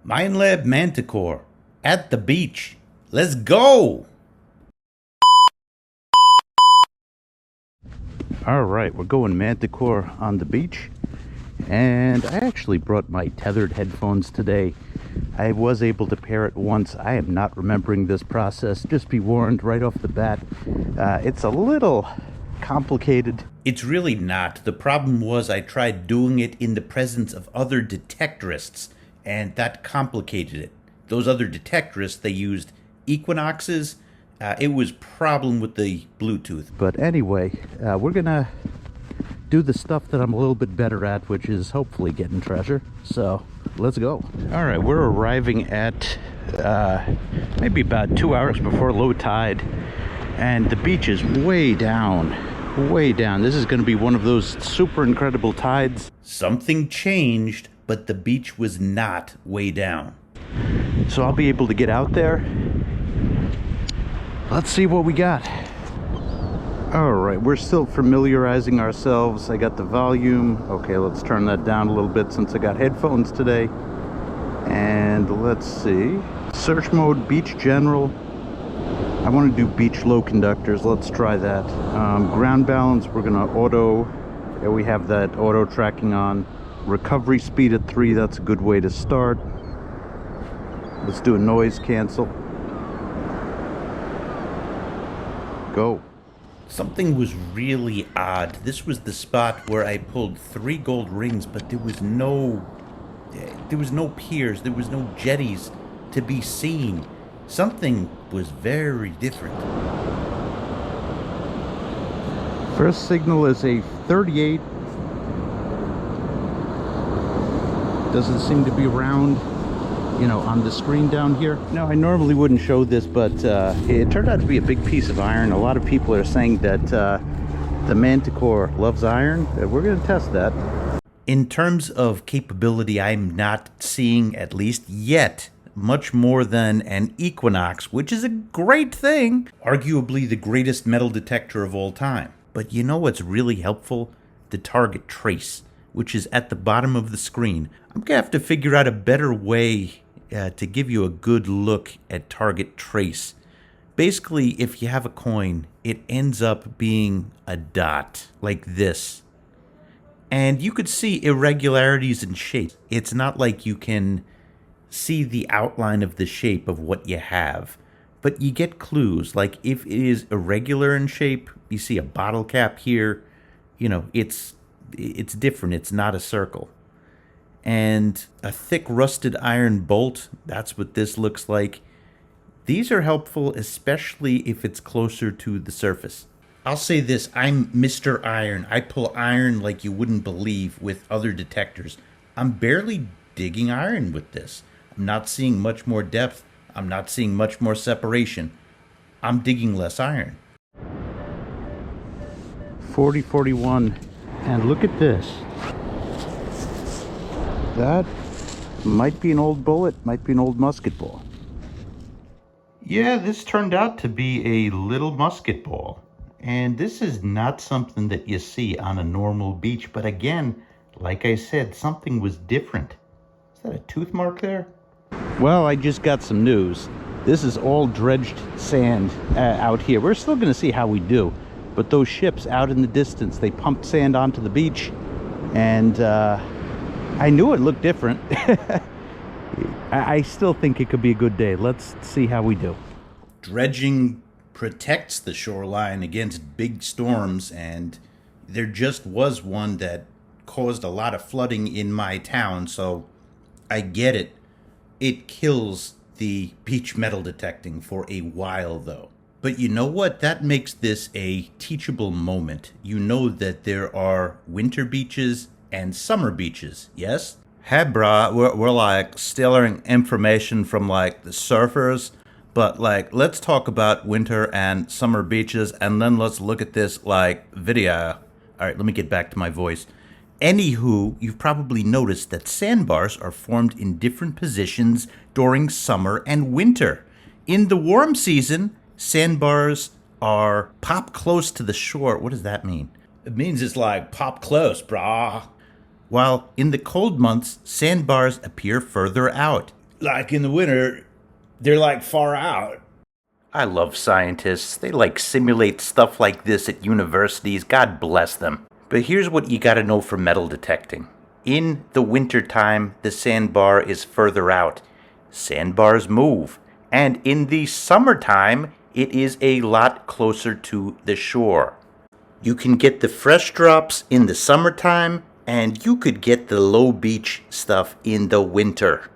Minelab Manticore at the beach. Let's go! Alright, we're going Manticore on the beach. And I actually brought my tethered headphones today. I was able to pair it once. I am not remembering this process. Just be warned right off the bat. It's a little complicated. It's really not. The problem was I tried doing it in the presence of other detectorists, and that complicated it. Those other detectorists, they used equinoxes. It was problem with the Bluetooth. But anyway, we're gonna do the stuff that I'm a little bit better at, which is hopefully getting treasure. So let's go. All right, we're arriving at maybe about 2 hours before low tide, and the beach is way down. Way down. This is going to be one of those super incredible tides. Something changed, but the beach was not way down. So I'll be able to get out there. Let's see what we got. All right, we're still familiarizing ourselves. I got the volume. Okay, let's turn that down a little bit since I got headphones today. And let's see. Search mode, beach general. I want to do beach low conductors. Let's try that. Ground balance, we're gonna auto. We have that auto tracking on. Recovery speed at 3, that's a good way to start. Let's do a noise cancel. Go. Something was really odd. This was the spot where I pulled 3 gold rings, but there was no piers, there was no jetties to be seen. Something was very different. First signal is a 38. Doesn't seem to be around, you know, on the screen down here. Now, I normally wouldn't show this, but it turned out to be a big piece of iron. A lot of people are saying that the Manticore loves iron. We're going to test that. In terms of capability, I'm not seeing, at least yet, much more than an Equinox, which is a great thing. Arguably the greatest metal detector of all time. But you know what's really helpful? The target trace, which is at the bottom of the screen. I'm gonna have to figure out a better way to give you a good look at target trace. Basically, if you have a coin, it ends up being a dot, like this. And you could see irregularities in shape. It's not like you can see the outline of the shape of what you have, but you get clues. Like if it is irregular in shape, you see a bottle cap here, you know, it's different. It's not a circle. And a thick rusted iron bolt, that's what this looks like. These are helpful, especially if it's closer to the surface. I'll say this, I'm Mr. Iron. I pull iron like you wouldn't believe with other detectors. I'm barely digging iron with this. I'm not seeing much more depth. I'm not seeing much more separation. I'm digging less iron. 4041, and look at this. That might be an old bullet, might be an old musket ball. Yeah, this turned out to be a little musket ball. And this is not something that you see on a normal beach, but again, like I said, something was different. Is that a tooth mark there? Well, I just got some news. This is all dredged sand out here. We're still going to see how we do. But those ships out in the distance, they pumped sand onto the beach. And I knew it looked different. I still think it could be a good day. Let's see how we do. Dredging protects the shoreline against big storms. And there just was one that caused a lot of flooding in my town. So I get it. It kills the beach metal detecting for a while, though. But you know what? That makes this a teachable moment. You know that there are winter beaches and summer beaches, yes? Hey, brah, we're like stealing information from like the surfers, but like let's talk about winter and summer beaches, and then let's look at this like video. All right, let me get back to my voice. Anywho, you've probably noticed that sandbars are formed in different positions during summer and winter. In the warm season, sandbars are pop close to the shore. What does that mean? It means it's like pop close, brah. While in the cold months, sandbars appear further out. Like in the winter, they're like far out. I love scientists. They like simulate stuff like this at universities. God bless them. But here's what you gotta know for metal detecting. In the wintertime, the sandbar is further out. Sandbars move. And in the summertime, it is a lot closer to the shore. You can get the fresh drops in the summertime, and you could get the low beach stuff in the winter.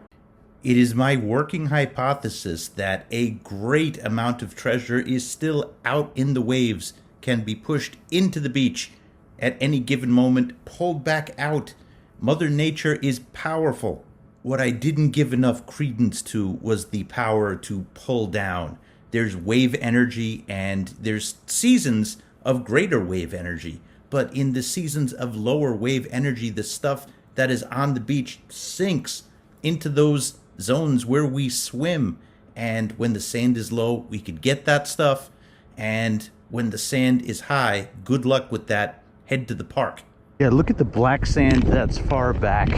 It is my working hypothesis that a great amount of treasure is still out in the waves, can be pushed into the beach at any given moment, pulled back out. Mother Nature is powerful. What I didn't give enough credence to was the power to pull down. There's wave energy and there's seasons of greater wave energy. But in the seasons of lower wave energy, the stuff that is on the beach sinks into those zones where we swim. And when the sand is low, we could get that stuff. And when the sand is high, good luck with that. Head to the park. Yeah, look at the black sand that's far back.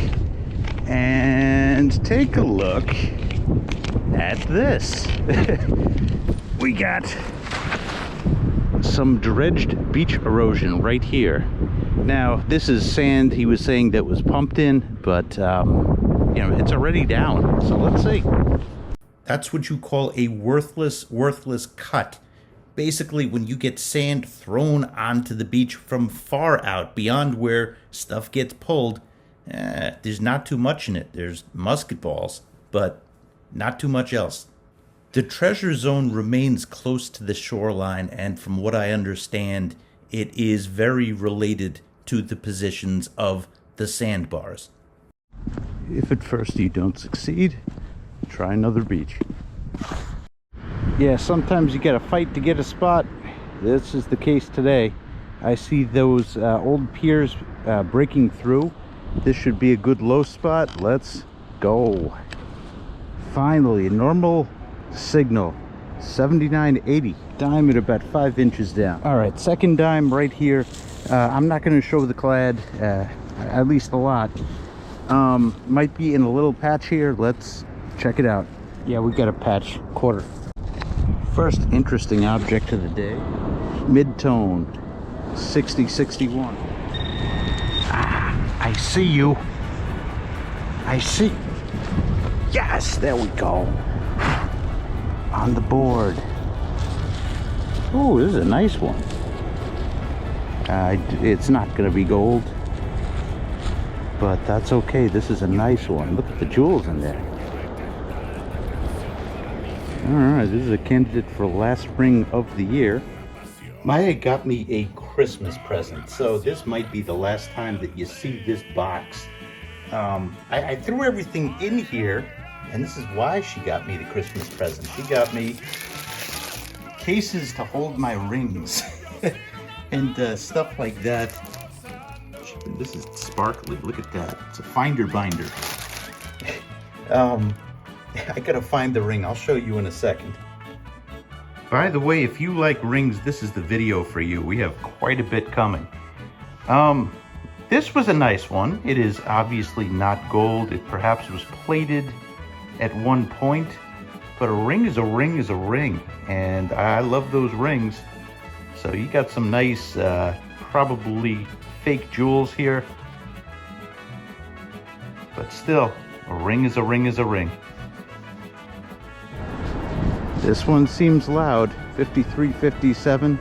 And take a look at this. We got some dredged beach erosion right here. Now, this is sand he was saying that was pumped in, but it's already down. So let's see. That's what you call a worthless cut. Basically, when you get sand thrown onto the beach from far out, beyond where stuff gets pulled, there's not too much in it. There's musket balls, but not too much else. The treasure zone remains close to the shoreline, and from what I understand, it is very related to the positions of the sandbars. If at first you don't succeed, try another beach. Yeah, sometimes you gotta fight to get a spot. This is the case today. I see those old piers breaking through. This should be a good low spot. Let's go. Finally, a normal signal. 7980. Dime at about 5 inches down. All right, second dime right here. I'm not going to show the clad, at least a lot. Might be in a little patch here. Let's check it out. Yeah, we got a patch quarter. First interesting object of the day. Mid-tone. 6061. I see you. I see. Yes, there we go. On the board. Oh, this is a nice one. It's not going to be gold, but that's okay. This is a nice one. Look at the jewels in there. All right, this is a candidate for last ring of the year. Maya got me a Christmas present, so this might be the last time that you see this box. I threw everything in here, and this is why she got me the Christmas present. She got me cases to hold my rings and stuff like that. This is sparkly. Look at that. It's a finder binder. I gotta find the ring. I'll show you in a second. By the way, if you like rings, this is the video for you. We have quite a bit coming. This was a nice one. It is obviously not gold. It perhaps was plated at one point, but a ring is a ring is a ring, and I love those rings. So you got some nice, probably fake jewels here, but still, a ring is a ring is a ring. This one seems loud. 5357.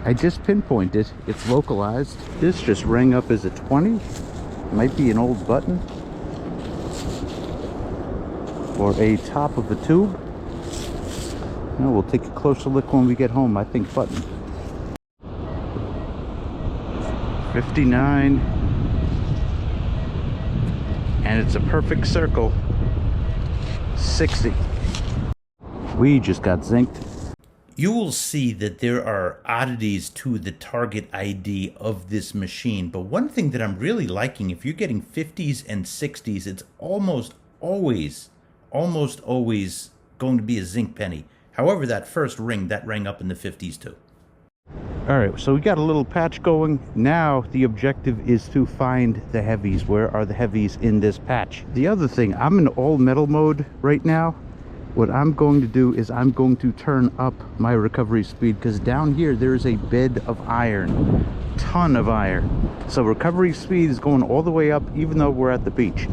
I just pinpointed. It's localized. This just rang up as a 20. Might be an old button. Or a top of a tube. No, we'll take a closer look when we get home. I think button. 59. And it's a perfect circle. 60. We just got zinced. You will see that there are oddities to the target ID of this machine, but one thing that I'm really liking, if you're getting 50s and 60s, it's almost always going to be a zinc penny. However, that first ring, that rang up in the 50s too. All All right, so we got a little patch going. Now the objective is to find the heavies. Where are the heavies in this patch? The other thing, I'm in all metal mode right now. What I'm going to do is I'm going to turn up my recovery speed, because down here there is a bed of iron, ton of iron. So recovery speed is going all the way up, even though we're at the beach.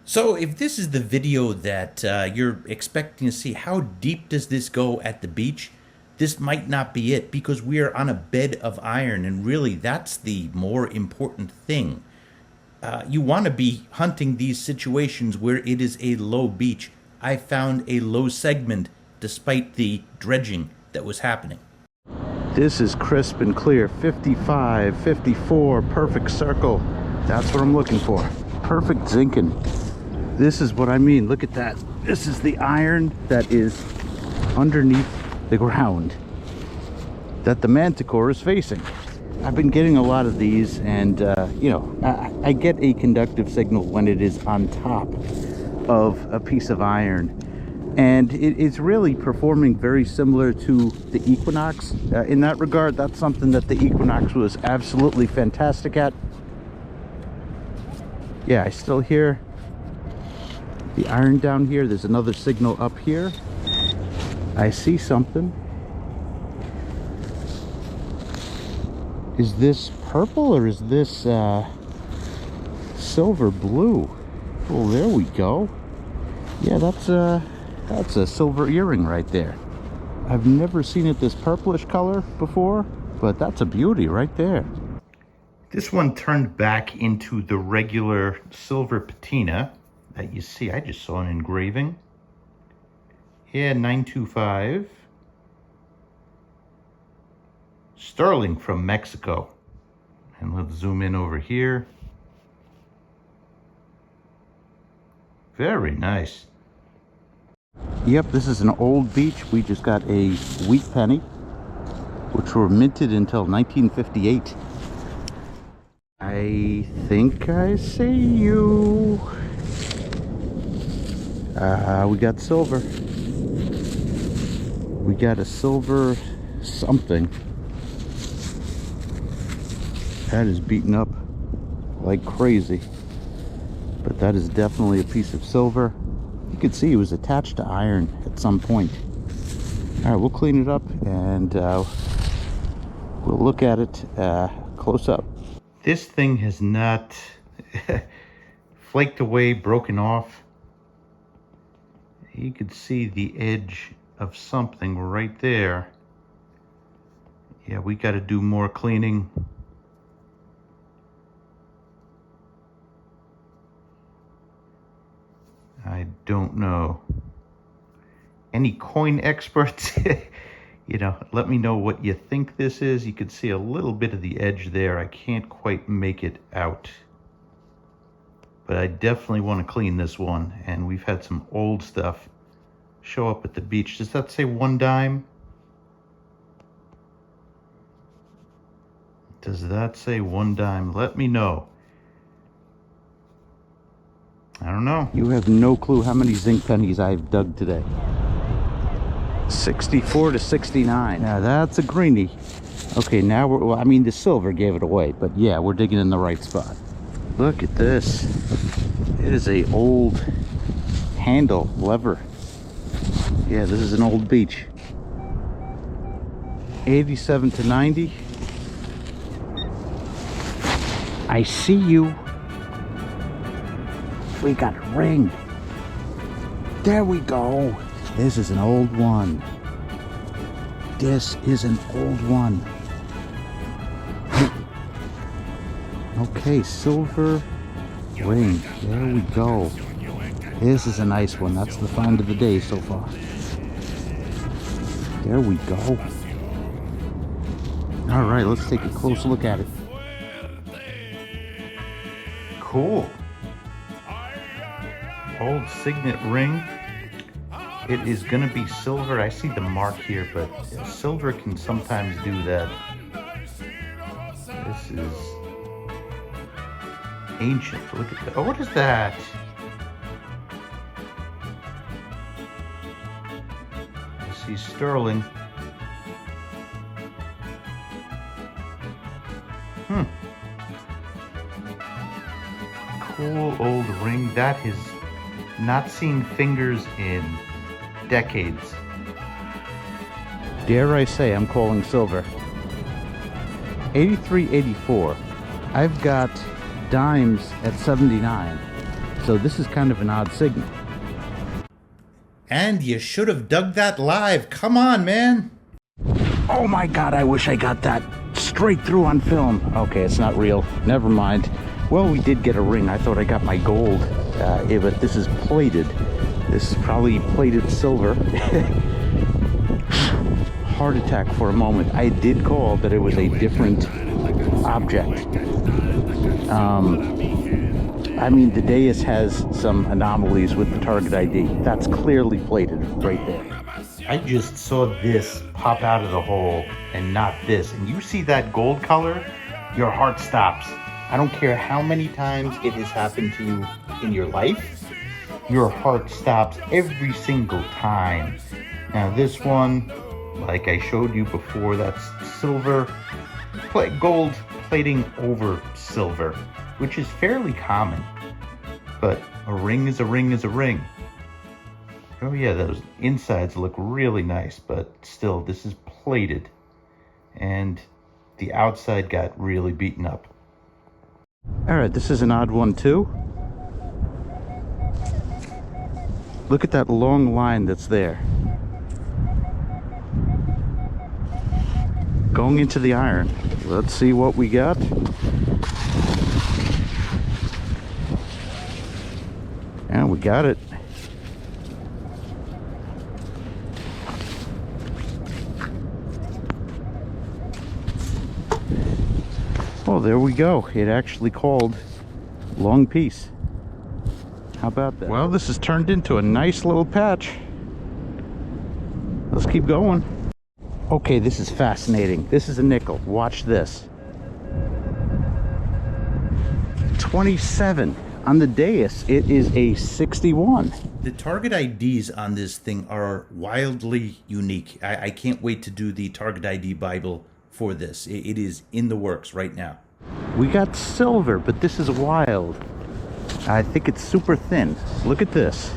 So if this is the video that you're expecting to see, how deep does this go at the beach? This might not be it, because we are on a bed of iron, and really that's the more important thing. You want to be hunting these situations where it is a low beach. I found a low segment despite the dredging that was happening. This is crisp and clear. 55, 54, perfect circle. That's what I'm looking for. Perfect zinking. This is what I mean. Look at that. This is the iron that is underneath the ground that the Manticore is facing. I've been getting a lot of these, and you know, I get a conductive signal when it is on top of a piece of iron, and it's really performing very similar to the Equinox. In that regard, that's something that the Equinox was absolutely fantastic at. Yeah, I still hear the iron down here. There's another signal up here. I see something. Is this purple or is this silver blue? Oh, there we go. Yeah, that's a silver earring right there. I've never seen it this purplish color before, but that's a beauty right there. This one turned back into the regular silver patina that you see. I just saw an engraving. Yeah, 925. Sterling from Mexico. And let's zoom in over here. Very nice. Yep, this is an old beach. We just got a wheat penny, which were minted until 1958. I think I see you. We got silver. We got a silver something. That is beaten up like crazy. But that is definitely a piece of silver. You could see it was attached to iron at some point. All right, we'll clean it up and we'll look at it close up. This thing has not flaked away, broken off. You could see the edge of something right there. Yeah, we got to do more cleaning. I don't know. Any coin experts, you know, let me know what you think this is. You can see a little bit of the edge there. I can't quite make it out. But I definitely want to clean this one. And we've had some old stuff show up at the beach. Does that say 1 dime? Does that say 1 dime? Let me know. I don't know. You have no clue how many zinc pennies I've dug today. 64 to 69. Now that's a greenie. Okay, now we're, well, I mean, the silver gave it away, but yeah, we're digging in the right spot. Look at this. It is a old handle lever. Yeah, this is an old beach. 87 to 90. I see you. We got a ring. There we go. This is an old one. This is an old one. Okay, silver ring. There we go. This is a nice one. That's the find of the day so far. There we go. All right, let's take a close look at it. Cool. Old signet ring. It is gonna be silver. I see the mark here, but silver can sometimes do that. This is ancient. Look at that. Oh, what is that? I see sterling. cool old ring. That has not seen fingers in decades. Dare I say I'm calling silver. 83.84. I've got dimes at 79. So this is kind of an odd signal. And you should have dug that live. Come on, man. Oh my God, I wish I got that straight through on film. Okay, it's not real. Never mind. Well, we did get a ring. I thought I got my gold, but this is plated. This is probably plated silver. Heart attack for a moment. I did call that it was a different object. I mean, the dais has some anomalies with the target ID. That's clearly plated right there. I just saw this pop out of the hole and not this. And you see that gold color, your heart stops. I don't care how many times it has happened to you in your life, your heart stops every single time. Now this one, like I showed you before, that's silver, gold plating over silver, which is fairly common. But a ring is a ring is a ring. Oh yeah, those insides look really nice, but still, this is plated. And the outside got really beaten up. All right, this is an odd one too. Look at that long line that's there. Going into the iron. Let's see what we got. And we got it. Oh, there we go. It actually called long piece. How about that? Well, this has turned into a nice little patch. Let's keep going. Okay, this is fascinating. This is a nickel. Watch this. 27. On the dais, it is a 61. The target IDs on this thing are wildly unique. I can't wait to do the target ID Bible for this. It is in the works right now. We got silver, but this is wild. I think it's super thin. Look at this.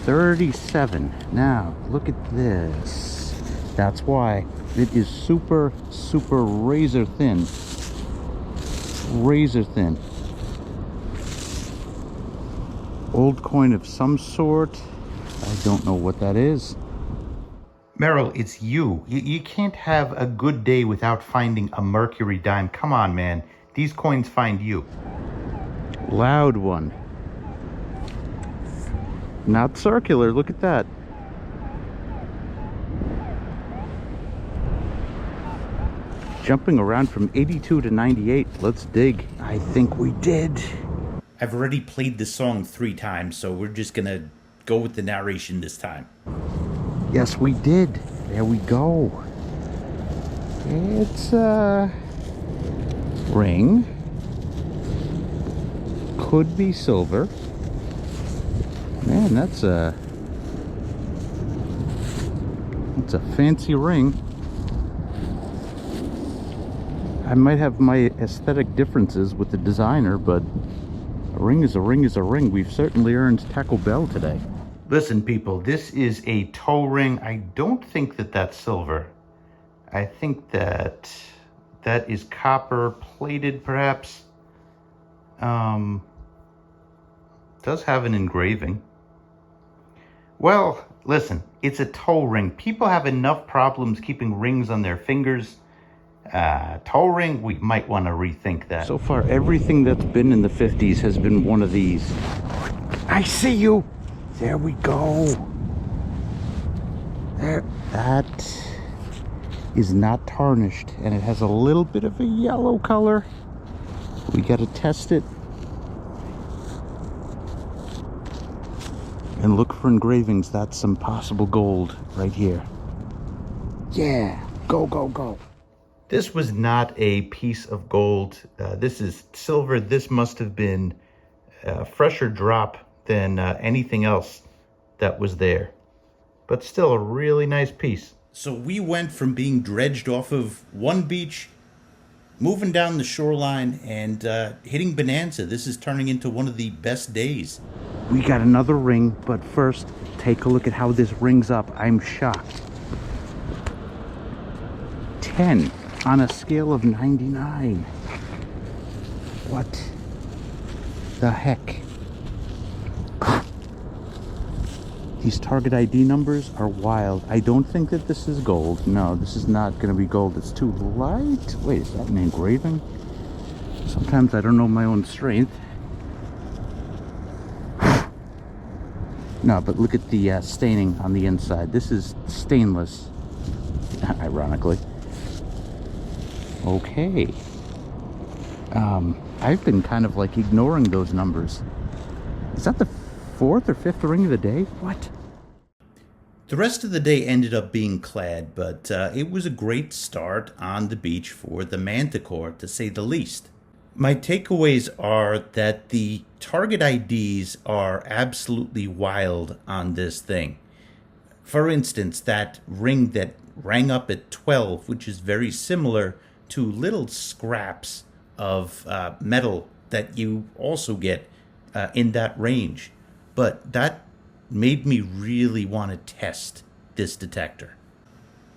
37. Now, look at this. That's why it is super, super razor thin. Razor thin. Old coin of some sort. I don't know what that is. Merrill, it's you. You can't have a good day without finding a mercury dime. Come on, man. These coins find you. Loud one. Not circular. Look at that. Jumping around from 82 to 98. Let's dig. I think we did. I've already played the song 3 times, so we're just gonna go with the narration this time. Yes, we did. There we go. It's a ring. Could be silver. Man, that's a fancy ring. I might have my aesthetic differences with the designer, but a ring is a ring is a ring. We've certainly earned Taco Bell today. Listen, people, this is a toe ring. I don't think that that's silver. I think that that is copper plated, perhaps. Does have an engraving. Well, listen, it's a toe ring. People have enough problems keeping rings on their fingers. Toe ring, we might want to rethink that. So far, everything that's been in the 50s has been one of these. I see you. There we go. There. That is not tarnished, and it has a little bit of a yellow color. We got to test it. And look for engravings. That's some possible gold right here. Yeah, go, go, go. This was not a piece of gold. This is silver. This must have been a fresher drop than anything else that was there. But still a really nice piece. So we went from being dredged off of one beach moving down the shoreline and hitting Bonanza. This is turning into one of the best days. We got another ring, but first, take a look at how this rings up. I'm shocked. 10 on a scale of 99. What the heck? These target ID numbers are wild. I don't think that this is gold. No, this is not going to be gold. It's too light. Wait, is that an engraving? Sometimes I don't know my own strength. No, but look at the staining on the inside. This is stainless, ironically. Okay. I've been kind of like ignoring those numbers. Is that the fourth or fifth ring of the day? What? The rest of the day ended up being clad, but it was a great start on the beach for the Manticore, to say the least. My takeaways are that the target IDs are absolutely wild on this thing. For instance, that ring that rang up at 12, which is very similar to little scraps of metal that you also get in that range. But that made me really want to test this detector.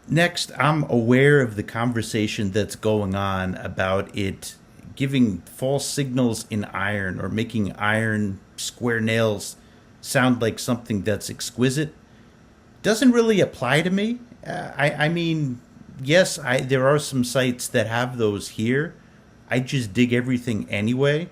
Next, I'm aware of the conversation that's going on about it giving false signals in iron or making iron square nails sound like something that's exquisite. Doesn't really apply to me. I mean, yes, there are some sites that have those here. I just dig everything anyway.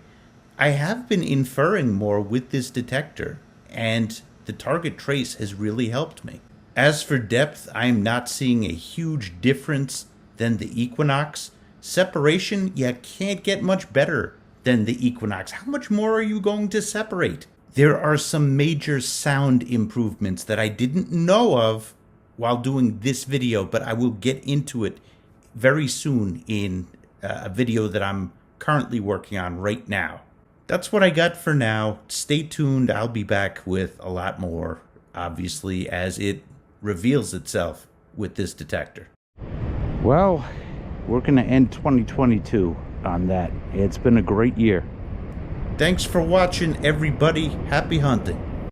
I have been inferring more with this detector, and the target trace has really helped me. As for depth, I am not seeing a huge difference than the Equinox. Separation, you can't get much better than the Equinox. How much more are you going to separate? There are some major sound improvements that I didn't know of while doing this video, but I will get into it very soon in a video that I'm currently working on right now. That's what I got for now. Stay tuned. I'll be back with a lot more, obviously, as it reveals itself with this detector. Well, we're going to end 2022 on that. It's been a great year. Thanks for watching, everybody. Happy hunting.